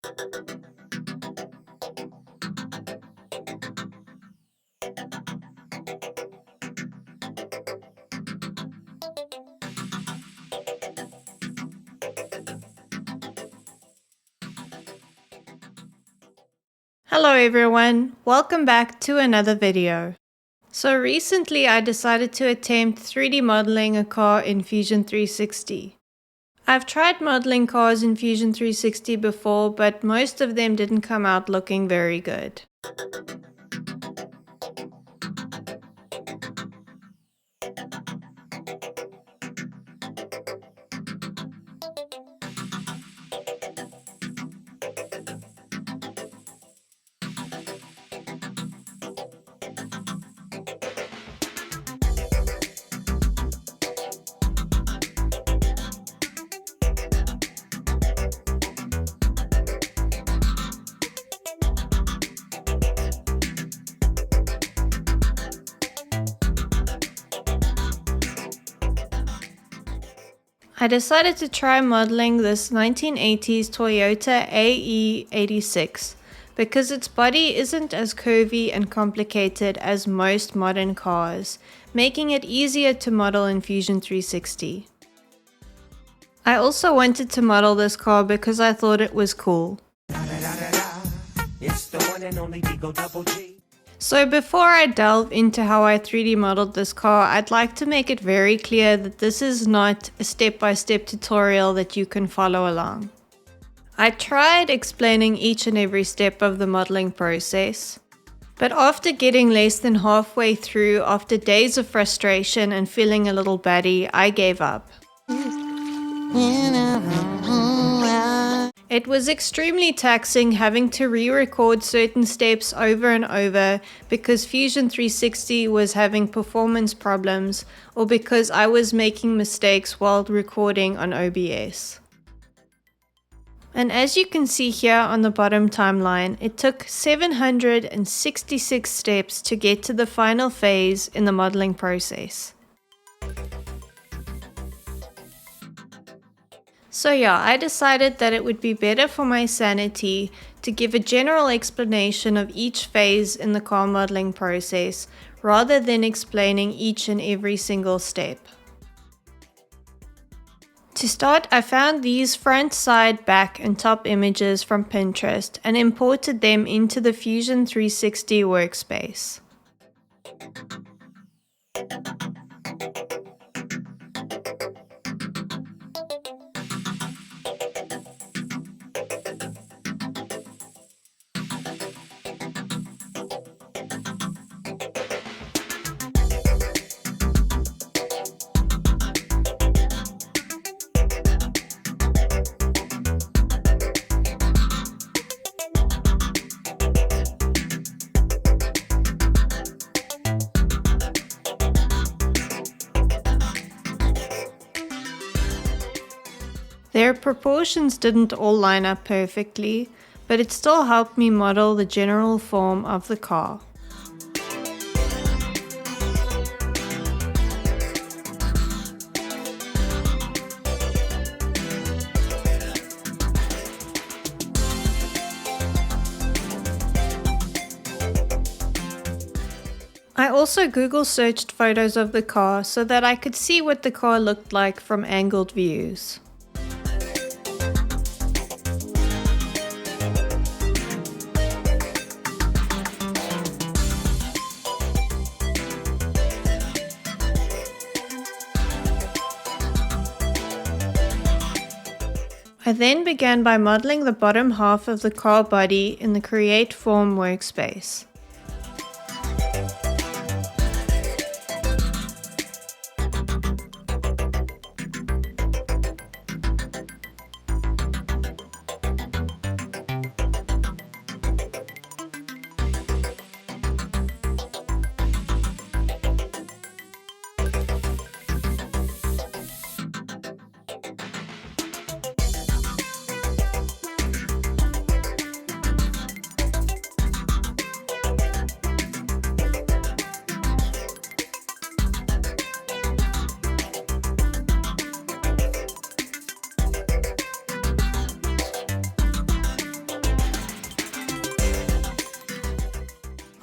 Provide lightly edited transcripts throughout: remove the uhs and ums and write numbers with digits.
Hello everyone, welcome back to another video. So recently I decided to attempt 3D modeling a car in Fusion 360. I've tried modeling cars in Fusion 360 before, but most of them didn't come out looking very good. I decided to try modeling this 1980s Toyota AE86 because its body isn't as curvy and complicated as most modern cars, making it easier to model in Fusion 360. I also wanted to model this car because I thought it was cool. So before I delve into how I 3D modeled this car, I'd like to make it very clear that this is not a step-by-step tutorial that you can follow along. I tried explaining each and every step of the modeling process, but after getting less than halfway through, after days of frustration and feeling a little batty, I gave up. It was extremely taxing having to re-record certain steps over and over because Fusion 360 was having performance problems or because I was making mistakes while recording on OBS. And as you can see here on the bottom timeline, it took 766 steps to get to the final phase in the modeling process. So yeah, I decided that it would be better for my sanity to give a general explanation of each phase in the car modeling process rather than explaining each and every single step. To start, I found these front, side, back and top images from Pinterest and imported them into the Fusion 360 workspace. Their proportions didn't all line up perfectly, but it still helped me model the general form of the car. I also Google searched photos of the car so that I could see what the car looked like from angled views. I then began by modeling the bottom half of the car body in the Create Form workspace.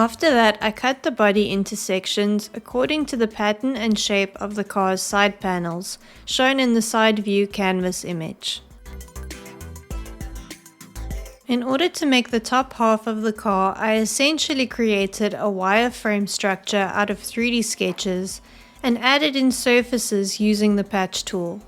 After that, I cut the body into sections according to the pattern and shape of the car's side panels, shown in the side view canvas image. In order to make the top half of the car, I essentially created a wireframe structure out of 3D sketches and added in surfaces using the patch tool.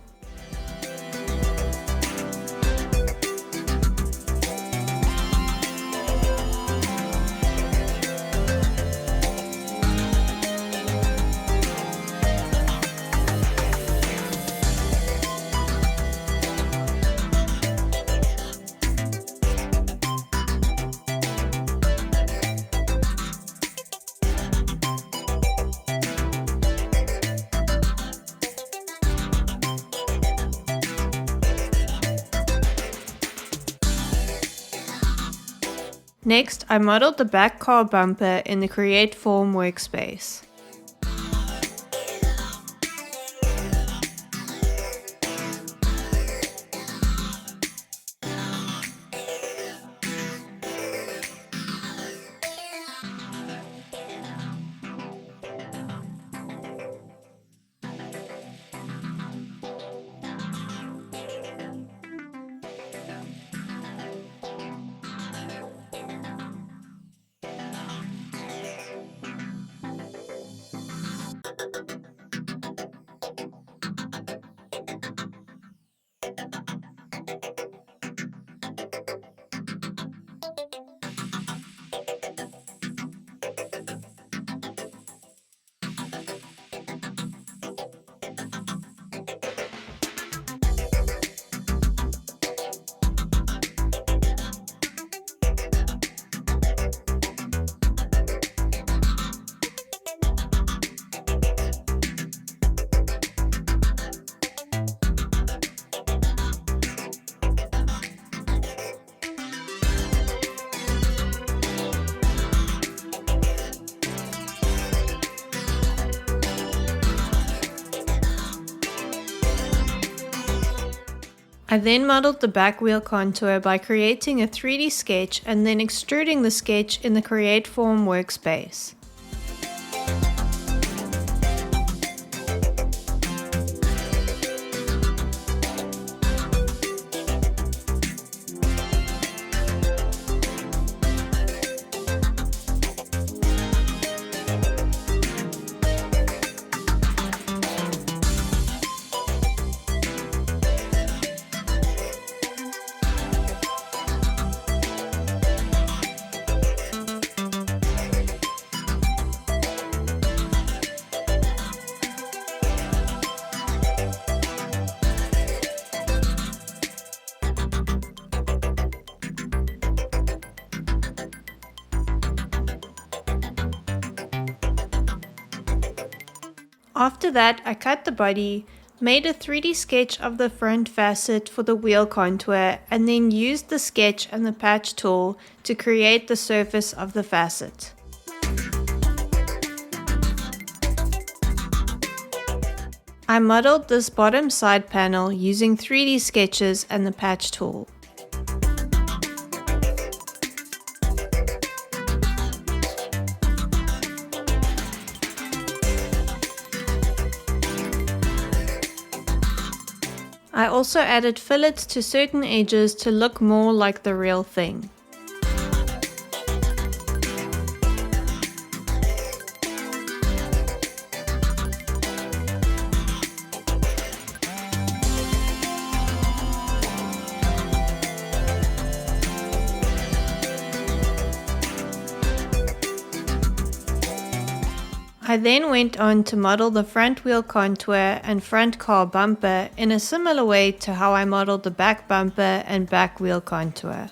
Next, I modeled the back car bumper in the Create Form workspace. I then modeled the back wheel contour by creating a 3D sketch and then extruding the sketch in the Create Form workspace. After that, I cut the body, made a 3D sketch of the front facet for the wheel contour, and then used the sketch and the patch tool to create the surface of the facet. I modeled this bottom side panel using 3D sketches and the patch tool. I also added fillets to certain edges to look more like the real thing. I then went on to model the front wheel contour and front car bumper in a similar way to how I modeled the back bumper and back wheel contour.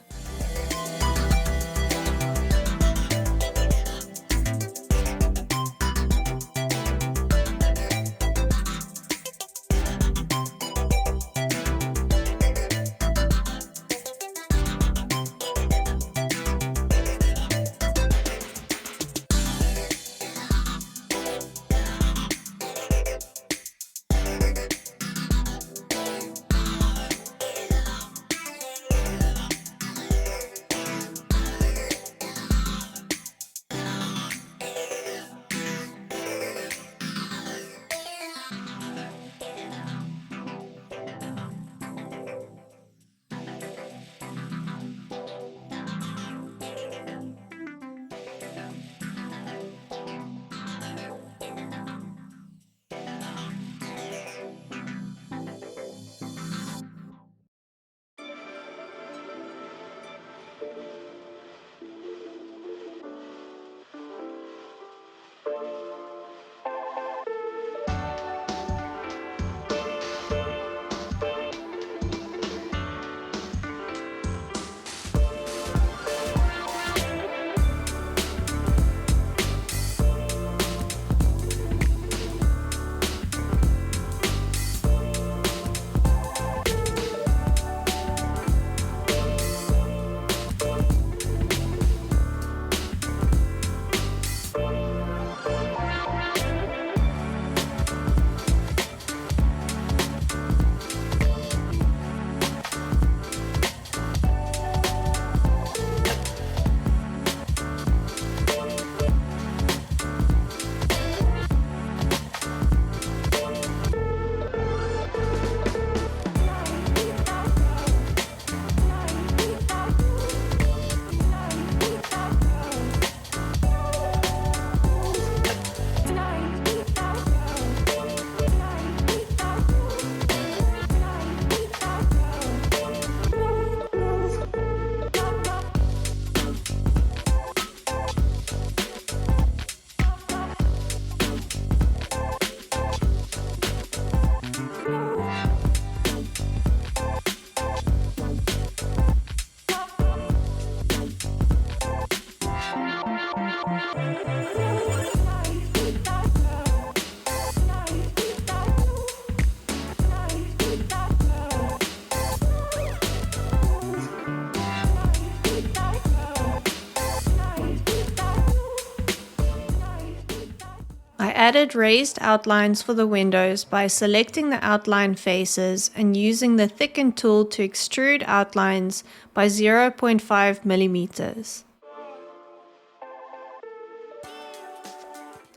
added raised outlines for the windows by selecting the outline faces and using the thicken tool to extrude outlines by 0.5 millimeters.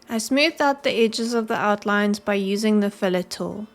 I smoothed out the edges of the outlines by using the filler tool.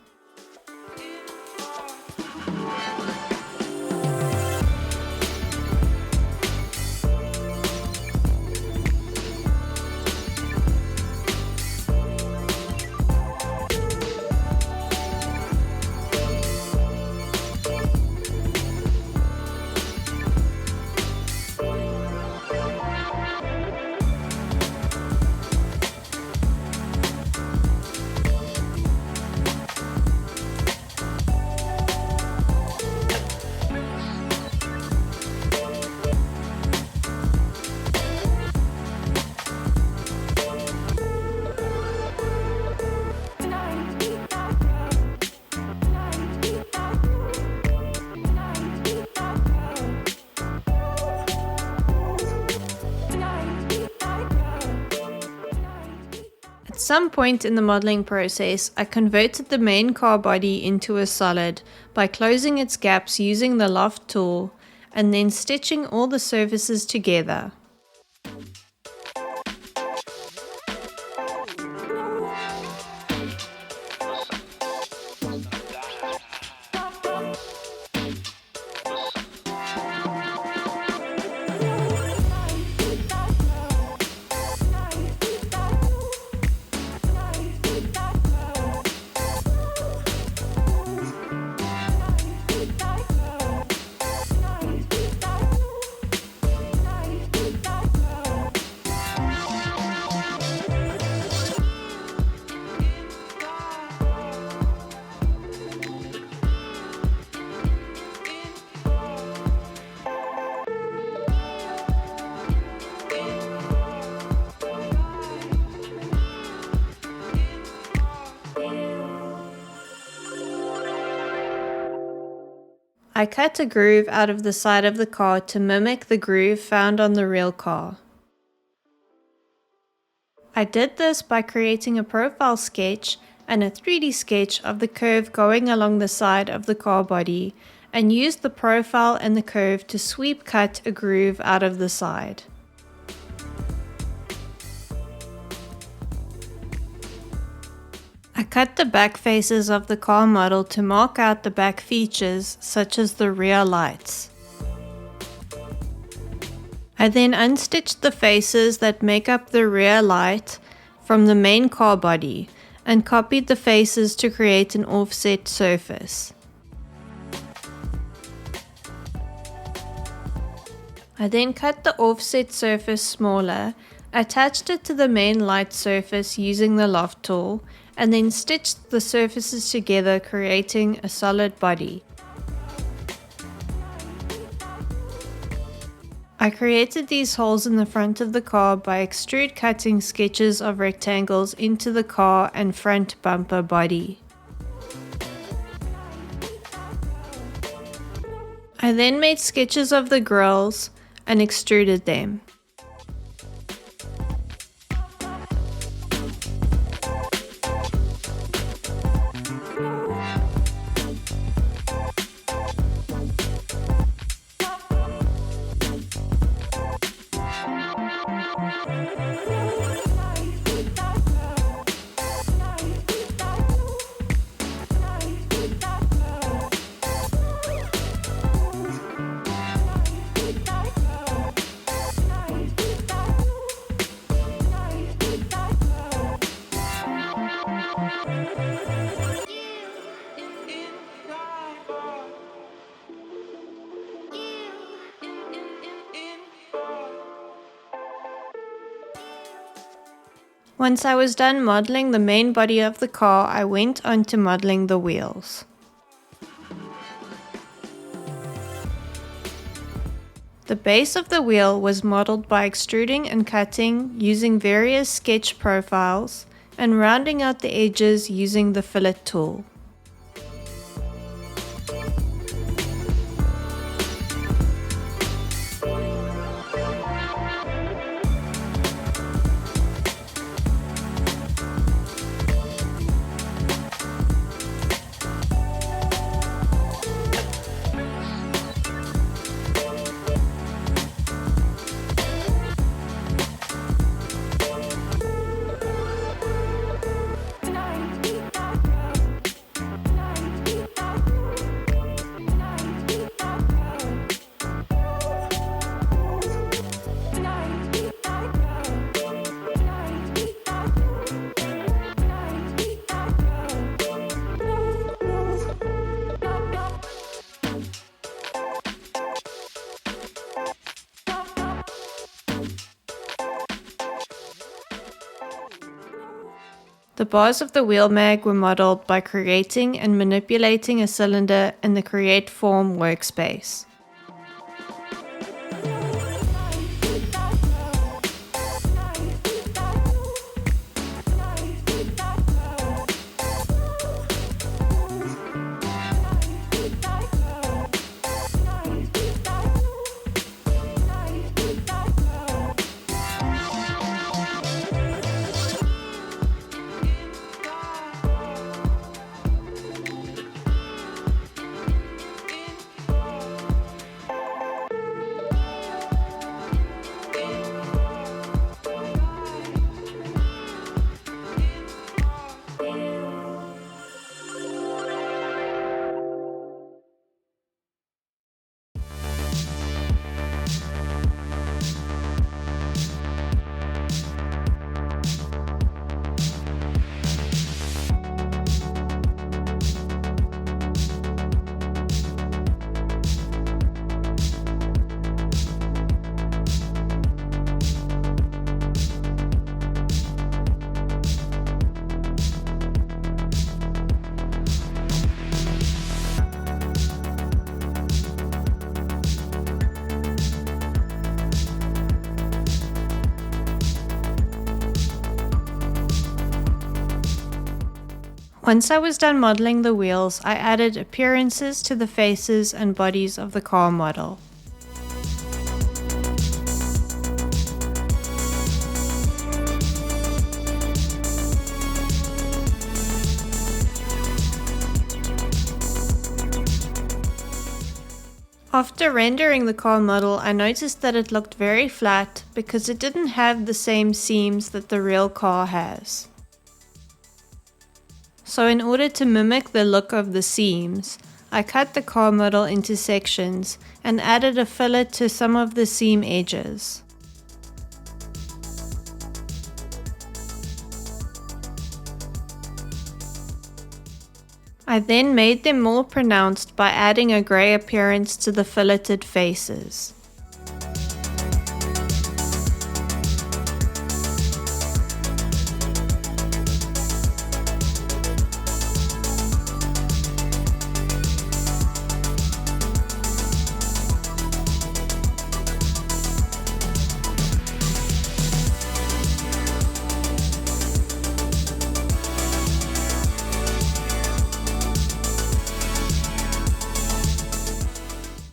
At some point in the modeling process, I converted the main car body into a solid by closing its gaps using the loft tool and then stitching all the surfaces together. I cut a groove out of the side of the car to mimic the groove found on the real car. I did this by creating a profile sketch and a 3D sketch of the curve going along the side of the car body and used the profile and the curve to sweep cut a groove out of the side. I cut the back faces of the car model to mark out the back features such as the rear lights. I then unstitched the faces that make up the rear light from the main car body and copied the faces to create an offset surface. I then cut the offset surface smaller, attached it to the main light surface using the loft tool, and then stitched the surfaces together, creating a solid body. I created these holes in the front of the car by extrude cutting sketches of rectangles into the car and front bumper body. I then made sketches of the grills and extruded them. Once I was done modeling the main body of the car, I went on to modeling the wheels. The base of the wheel was modeled by extruding and cutting using various sketch profiles and rounding out the edges using the fillet tool. The bars of the wheel mag were modeled by creating and manipulating a cylinder in the Create Form workspace. Once I was done modeling the wheels, I added appearances to the faces and bodies of the car model. After rendering the car model, I noticed that it looked very flat because it didn't have the same seams that the real car has. So in order to mimic the look of the seams, I cut the car model into sections and added a fillet to some of the seam edges. I then made them more pronounced by adding a grey appearance to the filleted faces.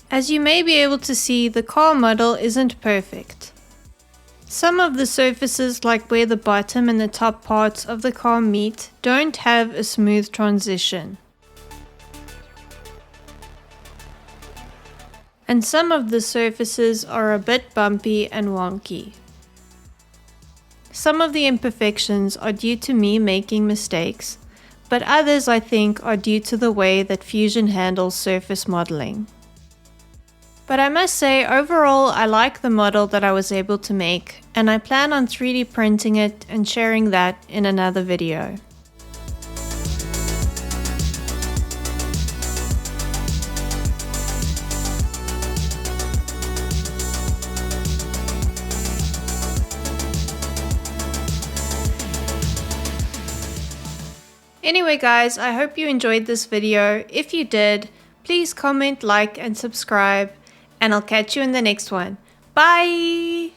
As you may be able to see, the car model isn't perfect. Some of the surfaces, like where the bottom and the top parts of the car meet, don't have a smooth transition. And some of the surfaces are a bit bumpy and wonky. Some of the imperfections are due to me making mistakes, but others I think are due to the way that Fusion handles surface modeling. But I must say, overall, I like the model that I was able to make, and I plan on 3D printing it and sharing that in another video. Anyway guys, I hope you enjoyed this video. If you did, please comment, like, and subscribe. And I'll catch you in the next one. Bye!